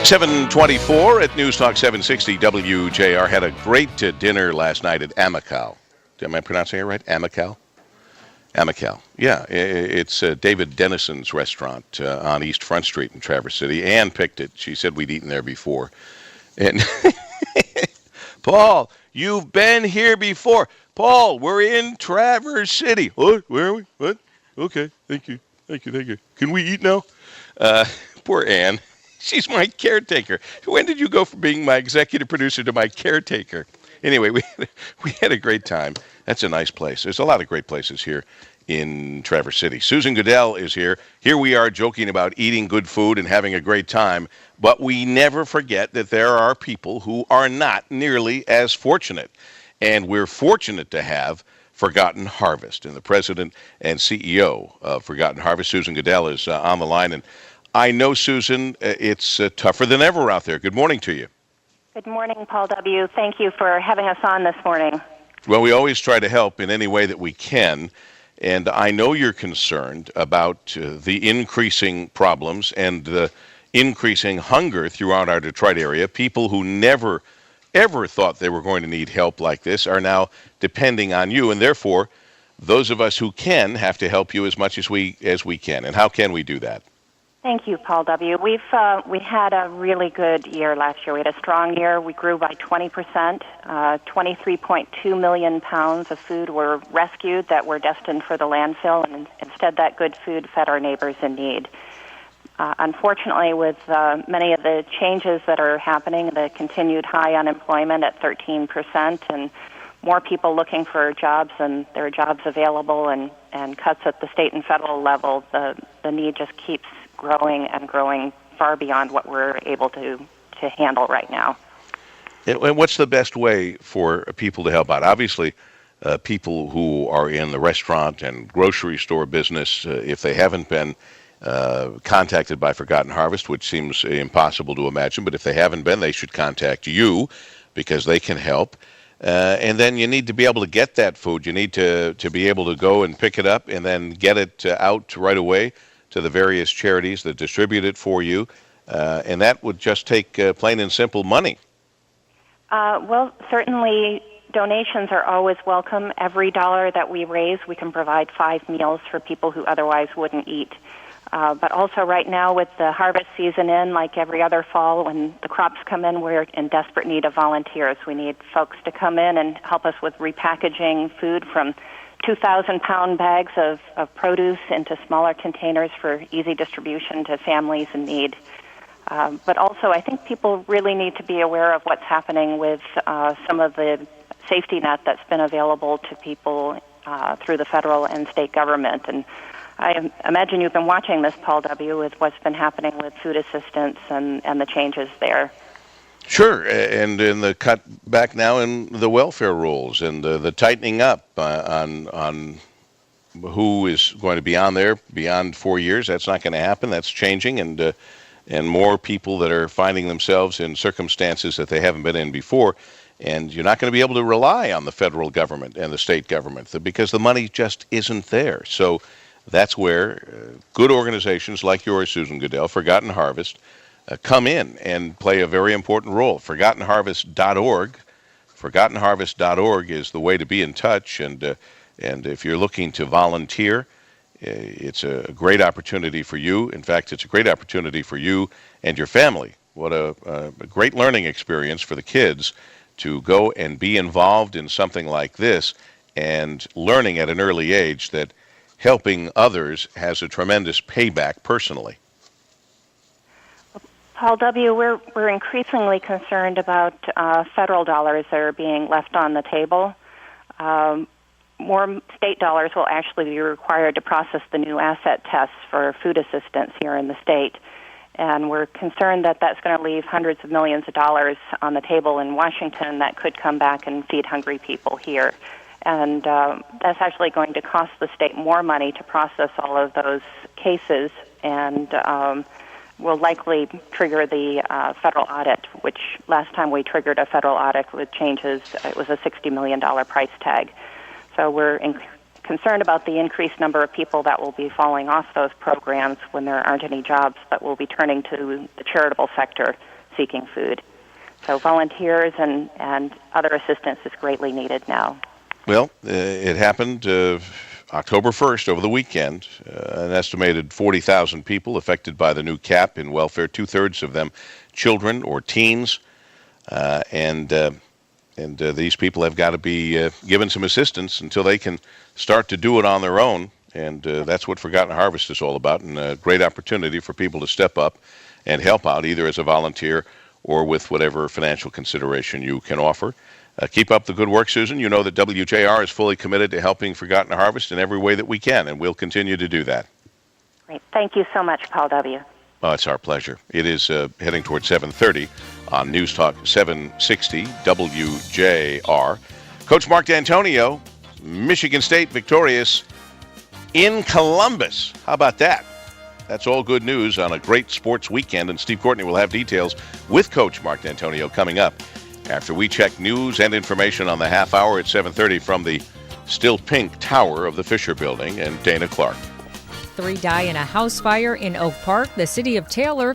7:24 at News Talk 760 WJR. Had a great dinner last night at Amical. Am I pronouncing it right? Amical? Amical. Yeah, it's David Dennison's restaurant on East Front Street in Traverse City. Ann picked it. She said we'd eaten there before. And Paul, you've been here before. Paul, we're in Traverse City. What? Where are we? What? Okay, thank you. Can we eat now? Poor Ann. She's my caretaker. When did you go from being my executive producer to my caretaker? Anyway, we had a great time. That's a nice place. There's a lot of great places here in Traverse City. Susan Goodell is here. Here we are joking about eating good food and having a great time, but we never forget that there are people who are not nearly as fortunate. And we're fortunate to have Forgotten Harvest. And the president and CEO of Forgotten Harvest, Susan Goodell, is on the line. And I know, Susan, it's tougher than ever out there. Good morning to you. Good morning, Paul W. Thank you for having us on this morning. Well, we always try to help in any way that we can. And I know you're concerned about the increasing problems and the increasing hunger throughout our Detroit area. People who never, ever thought they were going to need help like this are now depending on you. And therefore, those of us who can have to help you as much as we can. And how can we do that? Thank you, Paul W. We had a really good year last year. We had a strong year. We grew by 20%. 23.2 million pounds of food were rescued that were destined for the landfill, and instead that good food fed our neighbors in need. Unfortunately, with many of the changes that are happening, the continued high unemployment at 13%, and more people looking for jobs and there are jobs available, and cuts at the state and federal level, the need just keeps growing and growing far beyond what we're able to handle right now. And what's the best way for people to help out? Obviously, people who are in the restaurant and grocery store business, if they haven't been contacted by Forgotten Harvest, which seems impossible to imagine, but if they haven't been, they should contact you because they can help. And then you need to be able to get that food. You need to be able to go and pick it up and then get it out right away to the various charities that distribute it for you, and that would just take plain and simple money. Well, certainly donations are always welcome. Every dollar that we raise, we can provide 5 meals for people who otherwise wouldn't eat. But also right now with the harvest season in, like every other fall, when the crops come in, we're in desperate need of volunteers. We need folks to come in and help us with repackaging food from 2,000-pound bags of produce into smaller containers for easy distribution to families in need. But also, I think people really need to be aware of what's happening with some of the safety net that's been available to people through the federal and state government. And I imagine you've been watching this, Paul W., with what's been happening with food assistance and the changes there. Sure, and in the cut back now in the welfare rules and the tightening up on who is going to be on there beyond 4 years. That's not going to happen. That's changing, and more people that are finding themselves in circumstances that they haven't been in before. And you're not going to be able to rely on the federal government and the state government because the money just isn't there. So that's where good organizations like yours, Susan Goodell, Forgotten Harvest, come in and play a very important role. ForgottenHarvest.org. ForgottenHarvest.org is the way to be in touch. And if you're looking to volunteer, it's a great opportunity for you. In fact, it's a great opportunity for you and your family. What a great learning experience for the kids to go and be involved in something like this and learning at an early age that helping others has a tremendous payback personally. Paul W., we're increasingly concerned about federal dollars that are being left on the table. More state dollars will actually be required to process the new asset tests for food assistance here in the state. And we're concerned that that's going to leave hundreds of millions of dollars on the table in Washington that could come back and feed hungry people here. And that's actually going to cost the state more money to process all of those cases, and will likely trigger the federal audit, which last time we triggered a federal audit with changes, it was a $60 million price tag. So we're concerned about the increased number of people that will be falling off those programs when there aren't any jobs, but will be turning to the charitable sector seeking food. So volunteers and other assistance is greatly needed now. Well, it happened October 1st, over the weekend. An estimated 40,000 people affected by the new cap in welfare, two-thirds of them children or teens. And these people have got to be given some assistance until they can start to do it on their own. And that's what Forgotten Harvest is all about, and a great opportunity for people to step up and help out, either as a volunteer or with whatever financial consideration you can offer. Keep up the good work, Susan. You know that WJR is fully committed to helping Forgotten Harvest in every way that we can, and we'll continue to do that. Great. Thank you so much, Paul W. Oh, it's our pleasure. It is heading towards 7:30 on News Talk 760 WJR. Coach Mark D'Antonio, Michigan State victorious in Columbus. How about that? That's all good news on a great sports weekend, and Steve Courtney will have details with Coach Mark D'Antonio coming up after we check news and information on the half hour at 7:30 from the still pink tower of the Fisher Building and Dana Clark. 3 die in a house fire in Oak Park. The city of Taylor